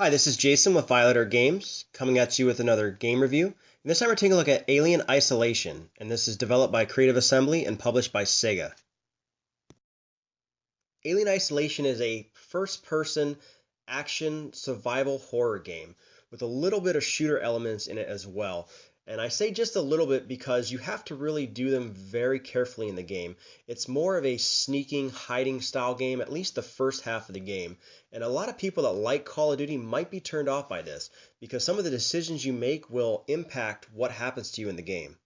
Hi, this is Jason with Violator Games, coming at you with another game review. And this time we're taking a look at Alien Isolation, and this is developed by Creative Assembly and published by SEGA. Alien Isolation is a first-person action survival horror game with a little bit of shooter elements in it as well. And I say just a little bit because you have to really do them very carefully in the game. It's more of a sneaking, hiding style game, at least the first half of the game. And a lot of people that like Call of Duty might be turned off by this because some of the decisions you make will impact what happens to you in the game.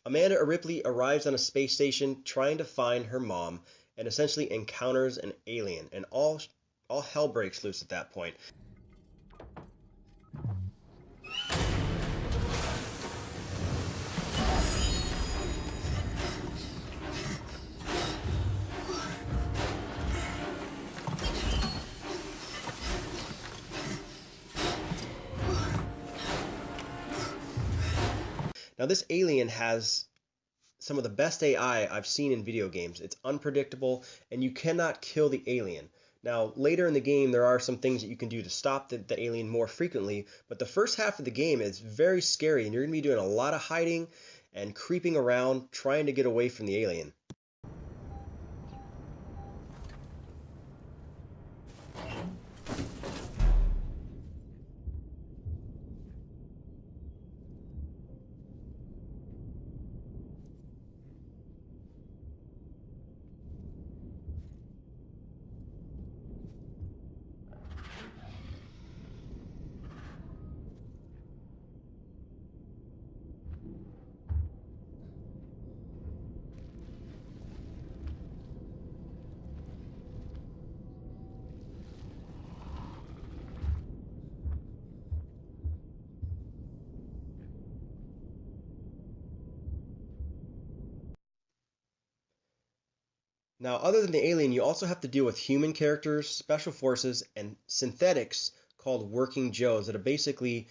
Amanda Ripley arrives on a space station trying to find her mom and essentially encounters an alien, and all hell breaks loose at that point. Now, this alien has some of the best AI I've seen in video games. It's unpredictable, and you cannot kill the alien. Now, later in the game, there are some things that you can do to stop the alien more frequently, but the first half of the game is very scary, and you're going to be doing a lot of hiding and creeping around, trying to get away from the alien. Now, other than the alien, you also have to deal with human characters, special forces, and synthetics called Working Joes that have basically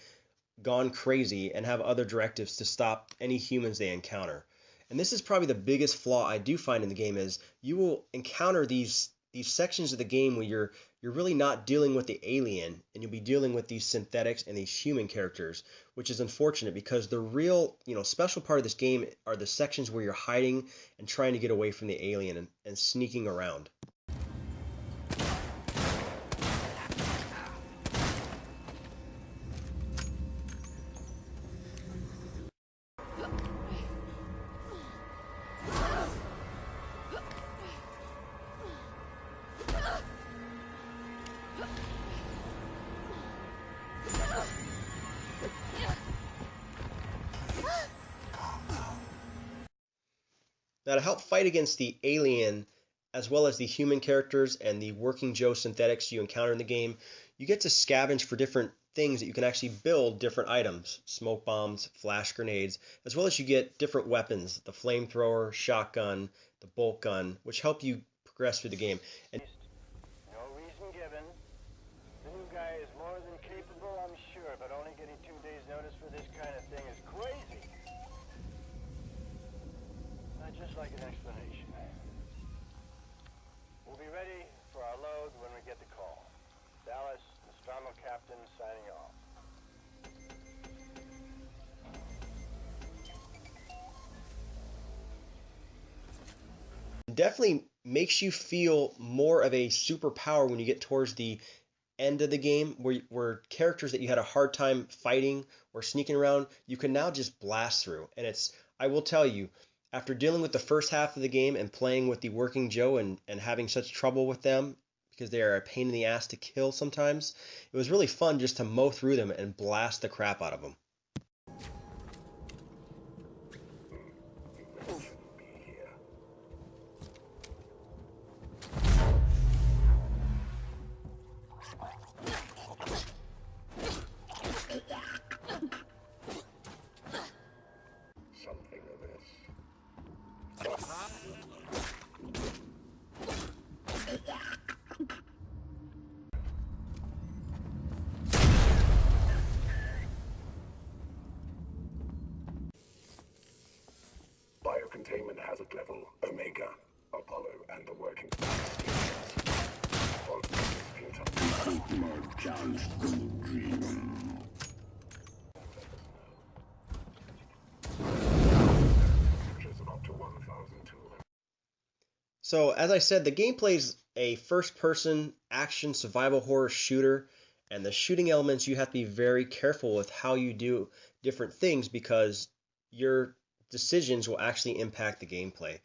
gone crazy and have other directives to stop any humans they encounter. And this is probably the biggest flaw I do find in the game is you will encounter these sections of the game where you're really not dealing with the alien, and you'll be dealing with these synthetics and these human characters, which is unfortunate because the real, special part of this game are the sections where you're hiding and trying to get away from the alien and sneaking around. Now, to help fight against the alien, as well as the human characters and the Working Joe synthetics you encounter in the game, you get to scavenge for different things that you can actually build different items, smoke bombs, flash grenades, as well as you get different weapons, the flamethrower, shotgun, the bolt gun, which help you progress through the game. And no reason given. The new guy is more than capable, I'm sure, but only getting 2 days notice for this kind of thing is crazy. I'd just like an explanation. We'll be ready for our load when we get the call. Dallas, Untitled Captain, signing off. definitely makes you feel more of a superpower when you get towards the end of the game where characters that you had a hard time fighting or sneaking around, you can now just blast through. And I will tell you, after dealing with the first half of the game and playing with the Working Joe and having such trouble with them because they are a pain in the ass to kill sometimes, it was really fun just to mow through them and blast the crap out of them. Biocontainment hazard level Omega, Apollo, and the working. So, as I said, the gameplay is a first-person action survival horror shooter, and the shooting elements you have to be very careful with how you do different things because your decisions will actually impact the gameplay.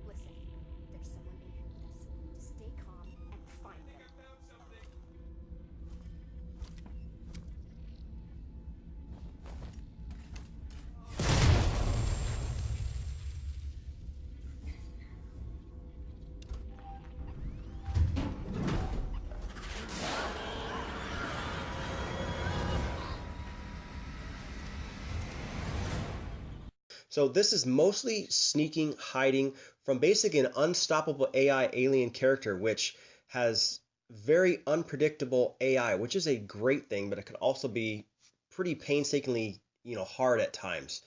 Listen, there's someone in here with us. Just stay calm and find them. So this is mostly sneaking, hiding from basically an unstoppable AI alien character, which has very unpredictable AI, which is a great thing, but it can also be pretty painstakingly, hard at times.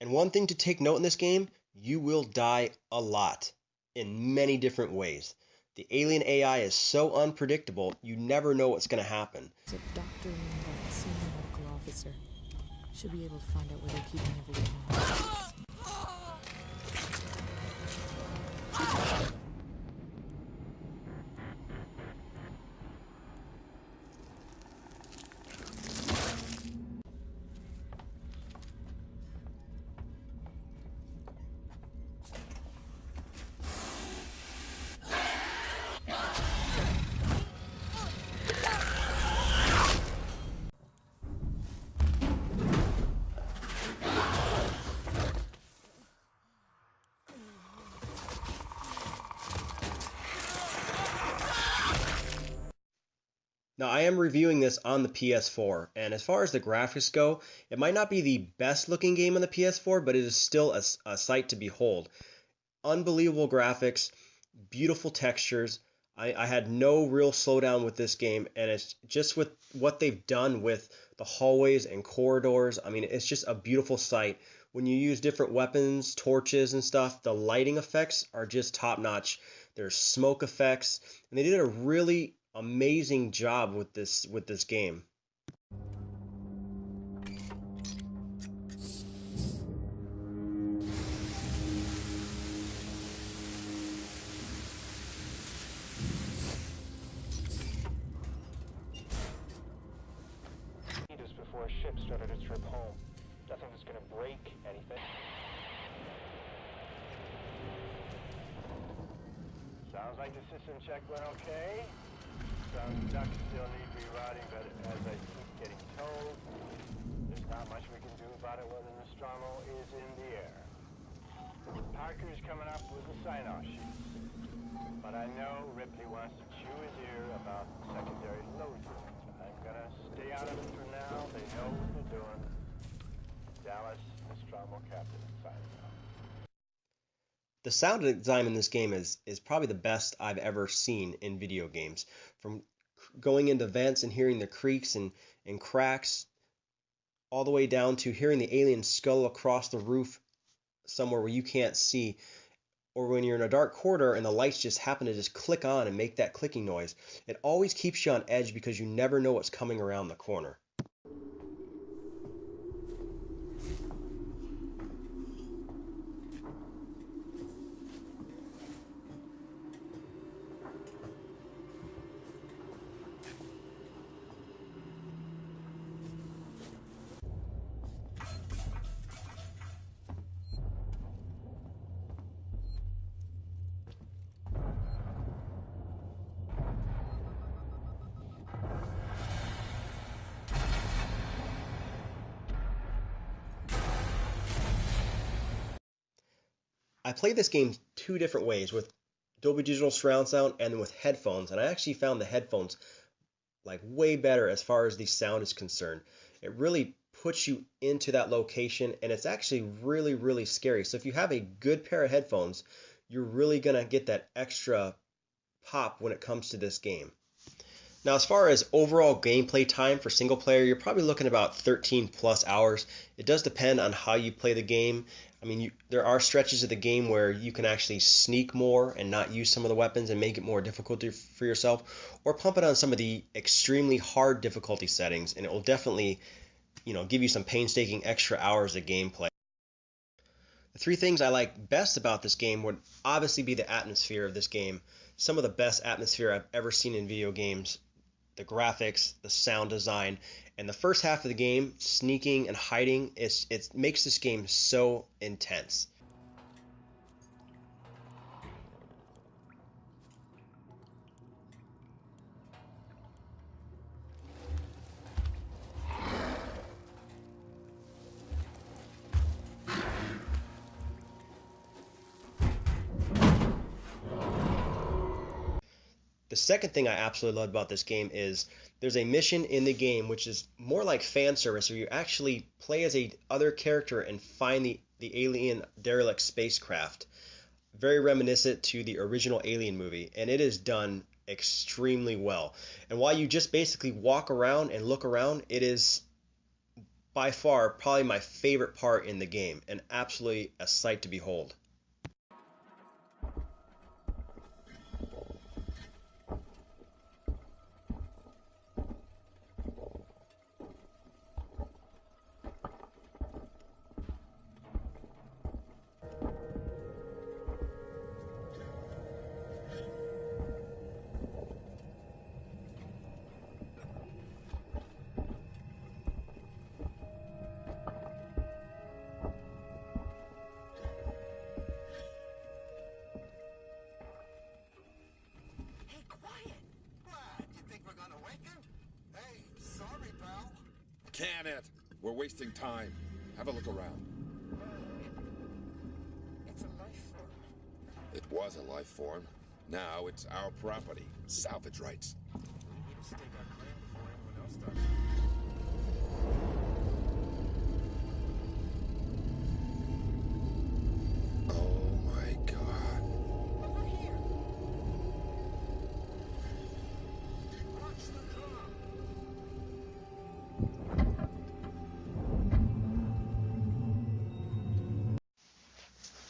And one thing to take note in this game, you will die a lot in many different ways. The alien AI is so unpredictable, you never know what's going to happen. It's a doctor and that senior medical officer. Should be able to find out where they're keeping everything. Now, I am reviewing this on the PS4, and as far as the graphics go, it might not be the best looking game on the PS4, but it is still a sight to behold. Unbelievable graphics, beautiful textures. I had no real slowdown with this game, and it's just with what they've done with the hallways and corridors. I mean, it's just a beautiful sight. When you use different weapons, torches, and stuff, the lighting effects are just top notch. There's smoke effects, and they did a really amazing job with this game. Just before a ship started its trip home. Nothing was going to break anything. Sounds like the system check went okay. Some ducts still need rerouting, but as I keep getting told, there's not much we can do about it while the Nostromo is in the air. Parker's coming up with the sign-off sheets. But I know Ripley wants to chew his ear about secondary load units. I'm gonna stay out of it for now. They know what they're doing. Dallas, Nostromo Captain, signing off. The sound design in this game is probably the best I've ever seen in video games. From going into vents and hearing the creaks and cracks, all the way down to hearing the alien skull across the roof somewhere where you can't see, or when you're in a dark corridor and the lights just happen to just click on and make that clicking noise. It always keeps you on edge because you never know what's coming around the corner. I played this game two different ways, with Dolby Digital Surround Sound and then with headphones, and I actually found the headphones like way better as far as the sound is concerned. It really puts you into that location, and it's actually really, really scary. So if you have a good pair of headphones, you're really gonna get that extra pop when it comes to this game. Now, as far as overall gameplay time for single player, you're probably looking about 13 plus hours. It does depend on how you play the game. I mean, there are stretches of the game where you can actually sneak more and not use some of the weapons and make it more difficult for yourself, or pump it on some of the extremely hard difficulty settings, and it will definitely, give you some painstaking extra hours of gameplay. The three things I like best about this game would obviously be the atmosphere of this game. Some of the best atmosphere I've ever seen in video games. The graphics, the sound design, and the first half of the game, sneaking and hiding, it makes this game so intense. The second thing I absolutely love about this game is there's a mission in the game which is more like fan service, where you actually play as a other character and find the alien derelict spacecraft. Very reminiscent to the original Alien movie, and it is done extremely well. And while you just basically walk around and look around, it is by far probably my favorite part in the game, and absolutely a sight to behold. Hey, quiet! What? You think we're gonna wake him? Hey, sorry, pal. Can it? We're wasting time. Have a look around. It's a life form. It was a life form. Now it's our property. Salvage rights. We need to stake our claim before anyone else does. Oh my god. Over here. Watch the car.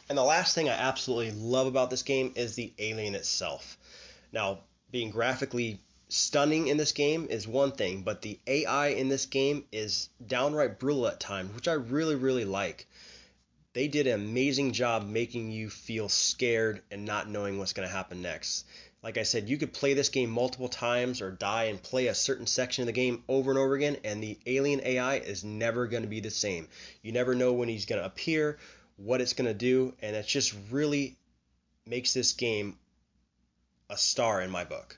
And the last thing I absolutely love about this game is the alien itself. Now, being graphically stunning in this game is one thing, but the AI in this game is downright brutal at times, which I really, really like. They did an amazing job making you feel scared and not knowing what's going to happen next. Like I said, you could play this game multiple times or die and play a certain section of the game over and over again, and the alien AI is never going to be the same. You never know when he's going to appear, what it's going to do, and it just really makes this game a star in my book.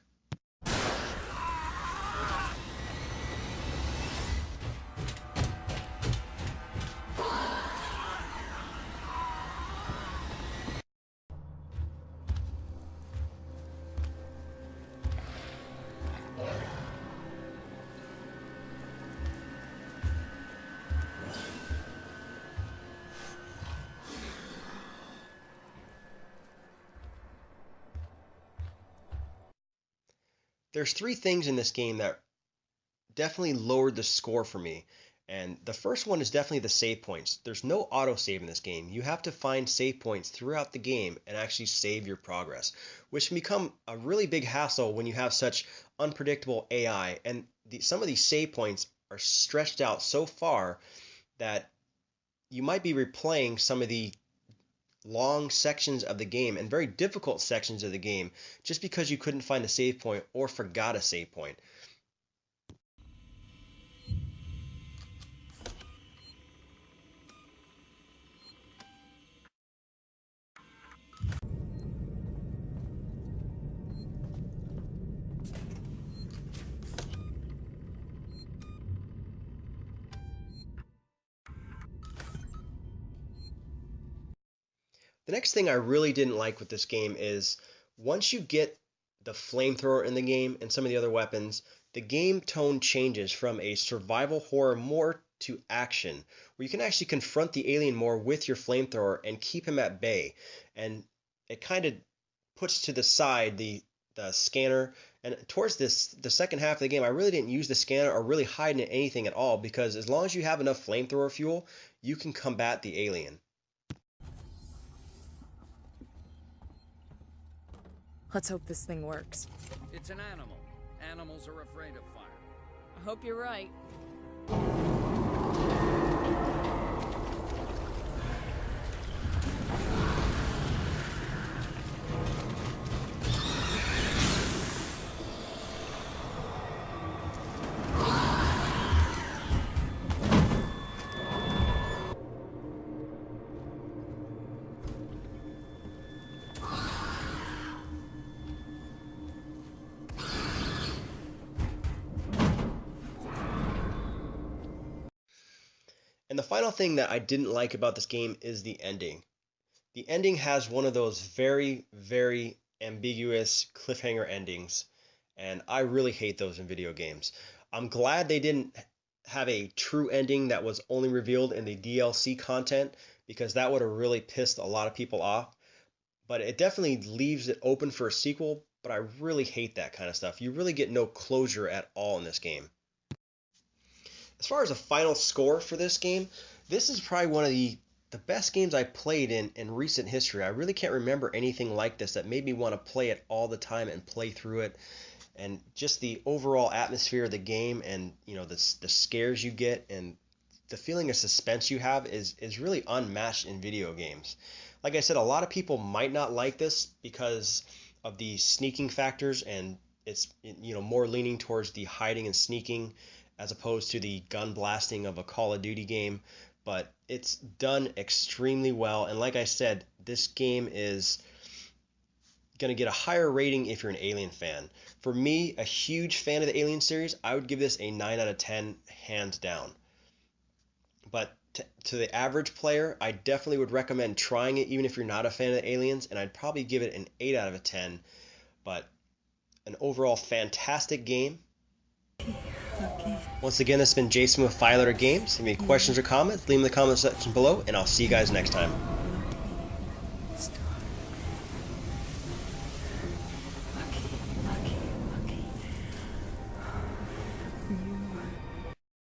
There's three things in this game that definitely lowered the score for me. And the first one is definitely the save points. There's no autosave in this game. You have to find save points throughout the game and actually save your progress, which can become a really big hassle when you have such unpredictable AI. And some of these save points are stretched out so far that you might be replaying some of the long sections of the game and very difficult sections of the game just because you couldn't find a save point or forgot a save point. The next thing I really didn't like with this game is once you get the flamethrower in the game and some of the other weapons, the game tone changes from a survival horror more to action, where you can actually confront the alien more with your flamethrower and keep him at bay. And it kind of puts to the side the scanner. And towards the second half of the game, I really didn't use the scanner or really hide in anything at all, because as long as you have enough flamethrower fuel, you can combat the alien. Let's hope this thing works. It's an animal. Animals are afraid of fire. I hope you're right. And the final thing that I didn't like about this game is the ending. The ending has one of those very, very ambiguous cliffhanger endings, and I really hate those in video games. I'm glad they didn't have a true ending that was only revealed in the DLC content, because that would have really pissed a lot of people off. But it definitely leaves it open for a sequel, but I really hate that kind of stuff. You really get no closure at all in this game. As far as a final score for this game, this is probably one of the best games I played in recent history. I really can't remember anything like this that made me want to play it all the time and play through it. And just the overall atmosphere of the game, and the scares you get and the feeling of suspense you have is really unmatched in video games. Like I said, a lot of people might not like this because of the sneaking factors, and it's more leaning towards the hiding and sneaking as opposed to the gun blasting of a Call of Duty game, but it's done extremely well. And like I said, this game is going to get a higher rating if you're an Alien fan. For me, a huge fan of the Alien series, I would give this a 9 out of 10 hands down. But to the average player, I definitely would recommend trying it even if you're not a fan of the Aliens, and I'd probably give it an 8 out of 10. But an overall fantastic game. Okay. Once again, this has been Jason with 5 Letter Games. If you have any questions or comments, leave them in the comment section below, and I'll see you guys next time.